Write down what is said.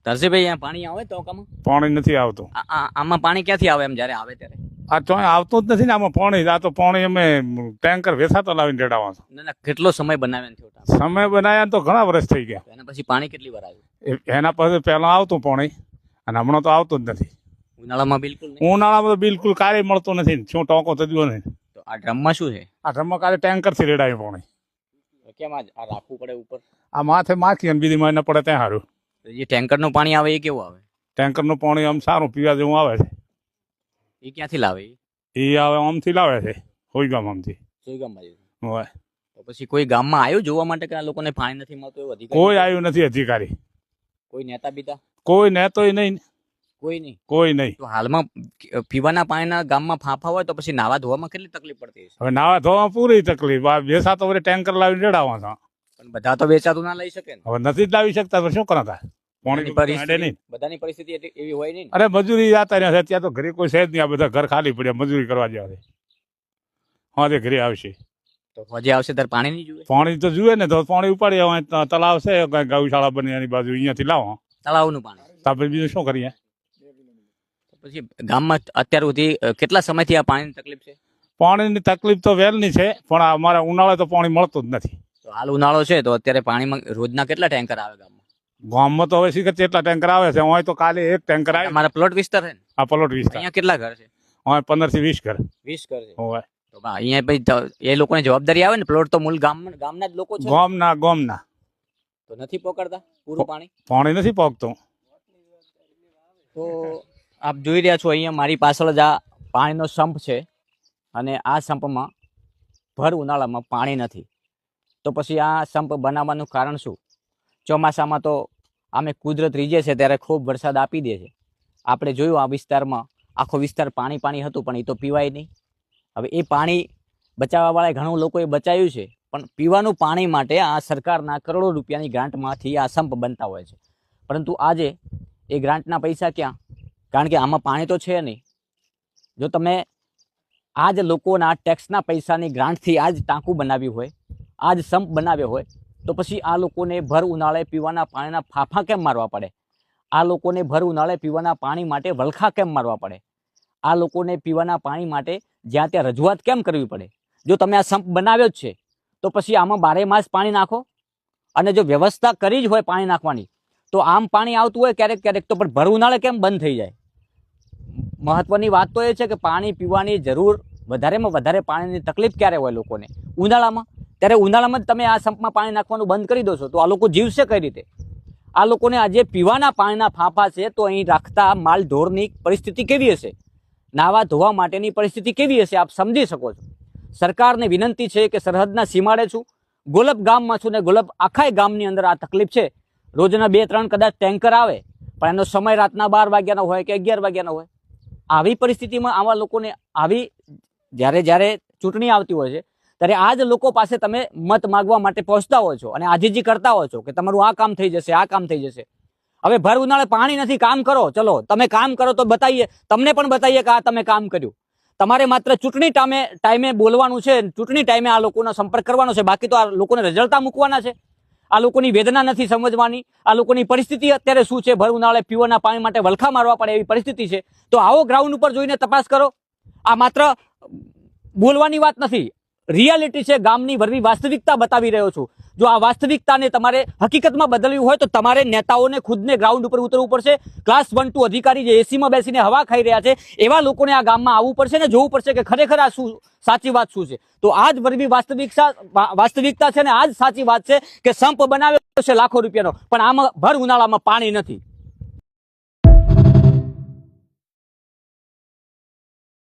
તરસીભાઈ અહીંયા પાણી આવે તો કામ પાણી નથી આવતું. આમાં પાણી ક્યાંથી આવે એમ જ્યારે આવે ત્યારે? આ ચોય આવતું જ નથી ને આમાં પાણી. આ તો પાણી અમે ટેન્કર વેસાતો લાવીને રેડાવવાનું. ના કેટલો સમય બનાવ્યા થયો? સમય બનાવ્યા તો ઘણા વર્ષ થઈ ગયા. એના પછી પાણી કેટલી વાર આવ્યું? એના પછી પહેલા આવતું પાણી અને હમણાં તો આવતું જ નથી. ઉનાળામાં બિલકુલ નહીં? ઉનાળામાં તો બિલકુલ કાંઈ મળતું નથી. શું ટોકો થયો નહીં. તો આ ડ્રમમાં શું છે? આ ડ્રમમાં કાલે ટેન્કરથી રેડાયું પાણી. કેમ આ રાખવું પડે ઉપર? આ માથે માખી અને બીજી માં ન પડે ત્યાં સારું. જે ટેન્કરનું પાણી આવે એ કેવું આવે? ટેન્કરનું પાણી આમ સારું પીવા જેવું આવે છે. એ ક્યાંથી લાવે? એ આવે આમથી લાવે છે, હોઈગામ આમથી. સોઈગામમાં હોય તો પછી કોઈ ગામમાં આવ્યું જોવા માટે કે આ લોકોને પાણી નથી મળતું એવું અધિકારી? કોઈ આવ્યું નથી અધિકારી. કોઈ નેતા બીતા? કોઈ નેતોય નહીં. કોઈ નહીં? કોઈ નહીં. તો હાલમાં પીવાના પાણીના ગામમાં ફાંફા હોય તો પછી નાવા ધોવામાં કેટલી તકલીફ પડતી હશે? હવે નાવા ધોવામાં પૂરી તકલીફ. આ બેસા તો ટેન્કર લાવીને રેડાવવા હતા. પણ બધા તો વેચાતું ના લઈ શકે ને? હવે નથી જ લાવી શકતા તો શું કરતા? બધાની પરિસ્થિતિ એવી હોય નહીં. અરે મજૂરી જતા રહ્યા છે ત્યાં તો ઘરે કોઈ છે જ નહીં. આ બધા ઘર ખાલી પડ્યા મજૂરી કરવા જેવા છે. હા તે ઘરે આવશે તો હજી આવશે ત્યારે પાણી નહીં જોઈએ? પાણી તો જુએ ને તો પાણી ઉપાડી તળાવ છે ગૌશાળા બની એની બાજુ અહીંયાથી લાવો તળાવનું પાણી. તાପରେ બીજું શું કરીએ? પછી ગામમાં અત્યાર સુધી કેટલા સમયથી આ પાણીની તકલીફ છે? પાણીની તકલીફ તો વહેલની છે પણ અમારા ઉનાળે તો પાણી મળતું જ નથી. તો હાલ ઉનાળો છે તો અત્યારે પાણીમાં રોજના કેટલા ટેન્કર આવે ગામમાં? ગામમાં તો હવે શીખર કેટલા ટેન્કર આવે છે. અહીં તો કાલે એક ટેન્કર આવે. અમારા પ્લોટ વિસ્તાર છે ને? આ પ્લોટ વિસ્તાર. અહીંયા કેટલા ઘર છે? અહીં 15 થી 20 ઘર. 20 ઘર છે. હોય તો અહીંયા પછી એ લોકોની જવાબદારી આવે ને? પ્લોટ તો મૂળ ગામના જ લોકો છે. ગામના તો નથી પકડતા પૂરું પાણી? પાણી નથી પકતું. તો આપ જોઈ રહ્યા છો અહીંયા મારી પાછળ જ આ પાણીનો સંપ છે અને આ સંપમાં ભર ઉનાળામાં પાણી નથી. તો પછી આ સંપ બનાવવાનું કારણ શું? ચોમાસામાં તો આમે કુદરત રીજે છે ત્યારે ખૂબ વરસાદ આપી દે છે. આપણે જોયું આ વિસ્તારમાં આખો વિસ્તાર પાણી હતું પણ એ તો પીવાય નહીં. હવે એ પાણી બચાવવાવાળા ઘણું લોકોએ બચાવ્યું છે પણ પીવાનું પાણી માટે આ સરકારના કરોડો રૂપિયાની ગ્રાન્ટમાંથી આ સંપ બનતા હોય છે. પરંતુ આજે એ ગ્રાન્ટના પૈસા ક્યાં? કારણ કે આમાં પાણી તો છે નહીં. જો તમે આ જ લોકોના ટેક્સના પૈસાની ગ્રાન્ટથી આ જ ટાંકું બનાવ્યું હોય, આ જ સંપ બનાવ્યો હોય તો પછી આ લોકોને ભર ઉનાળે પીવાના પાણીના ફાંફા કેમ મારવા પડે? આ લોકોને ભર ઉનાળે પીવાના પાણી માટે વલખા કેમ મારવા પડે? આ લોકોને પીવાના પાણી માટે જ્યાં ત્યાં રજૂઆત કેમ કરવી પડે? જો તમે આ સંપ બનાવ્યો જ છે તો પછી આમાં 12 માસ પાણી નાખો. અને જો વ્યવસ્થા કરી જ હોય પાણી નાખવાની તો આમ પાણી આવતું હોય ક્યારેક ક્યારેક તો પણ ભર ઉનાળે કેમ બંધ થઈ જાય? મહત્વની વાત તો એ છે કે પાણી પીવાની જરૂર વધારેમાં વધારે પાણીની તકલીફ ક્યારે હોય લોકોને? ઉનાળામાં. ત્યારે ઉનાળામાં જ તમે આ સંપમાં પાણી નાખવાનું બંધ કરી દો છો તો આ લોકો જીવશે કઈ રીતે? આ લોકોને આજે પીવાના પાણીના ફાંફા છે તો અહીં રાખતા માલ ઢોરની પરિસ્થિતિ કેવી હશે? નાવા ધોવા માટેની પરિસ્થિતિ કેવી હશે? આપ સમજી શકો છો. સરકારને વિનંતી છે કે સરહદના સીમાડે છું, ગોલબ ગામમાં છું ને ગોલબ આખા ગામની અંદર આ તકલીફ છે. રોજના 2-3 કદાચ ટેન્કર આવે પણ એનો સમય રાતના 12 વાગ્યાનો હોય કે 11 વાગ્યાનો હોય. આવી પરિસ્થિતિમાં આવા લોકોને જ્યારે ચૂંટણી આવતી હોય છે ત્યારે આ જ લોકો પાસે તમે મત માગવા માટે પહોંચતા હોય છો અને આજીજી કરતા હોય છો કે તમારું આ કામ થઈ જશે, આ કામ થઈ જશે. હવે ભર ઉનાળે પાણી નથી, કામ કરો. ચલો તમે કામ કરો તો બતાવીએ, તમને પણ બતાવીએ કે આ તમે કામ કર્યું. તમારે માત્ર ચૂંટણી ટાઈમે બોલવાનું છે, ચૂંટણી ટાઈમે આ લોકોનો સંપર્ક કરવાનો છે. બાકી તો આ લોકોને રજળતા મૂકવાના છે. આ લોકોની વેદના નથી સમજવાની. આ લોકોની પરિસ્થિતિ અત્યારે શું છે? ભર ઉનાળે પીવાના પાણી માટે વલખા મારવા પડે એવી પરિસ્થિતિ છે. તો આવો ગ્રાઉન્ડ ઉપર જોઈને તપાસ કરો. આ માત્ર બોલવાની વાત નથી, રિયાલિટી છે. ગામની ભરવી વાસ્તવિકતા બતાવી રહ્યો છું. જો આ વાસ્તવિકતાને તમારે હકીકતમાં બદલવી હોય તો તમારે નેતાઓને ખુદને ગ્રાઉન્ડ ઉપર ઉતરવું પડશે. ક્લાસ 1-2 અધિકારી જે એસીમાં બેસીને હવા ખાઈ રહ્યા છે એવા લોકોને આ ગામમાં આવવું પડશે ને જોવું પડશે કે ખરેખર આ શું સાચી વાત શું છે. તો આ જ ભરવી વાસ્તવિકતા છે ને આ જ સાચી વાત છે કે સંપ બનાવ્યો છે લાખો રૂપિયાનો પણ આમાં ભર ઉનાળામાં પાણી નથી.